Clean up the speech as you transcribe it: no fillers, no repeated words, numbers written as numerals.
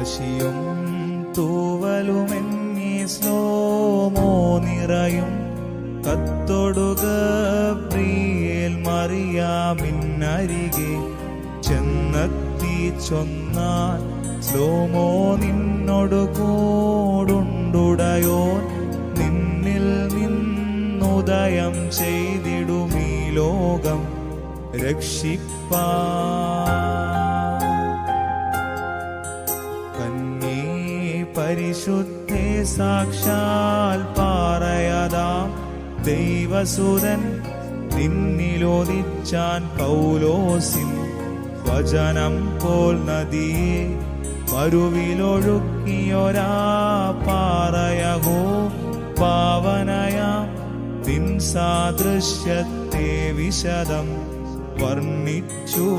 മഷിയും തൂവലുമെന്നീ slo-mo നിറയും കത്തൊടുക പ്രിയേൽ മറിയാമിന്നരികെ ചെന്നെത്തി ചൊന്നാൽ slo-mo നിന്നോട് കൂടുണ്ടുടയോൻ നിന്നിൽ നിന്നുദയം ചെയ്തിടുമീ ലോകം രക്ഷിപ്പാൻ. കന്യേ പരിശുദ്ധേ സാക്ഷാൽ പാറയതാം ദൈവസുതൻ നിന്നിലോദിച്ചാൻ പൗലോസിൻ വചനം പോൽ നദിയെ മരുവിലൊഴുക്കിയൊരാ പാറയഹോ പാവനയാം നിൻ സാദൃശ്യത്തെ വിശദം വർണ്ണിച്ചു.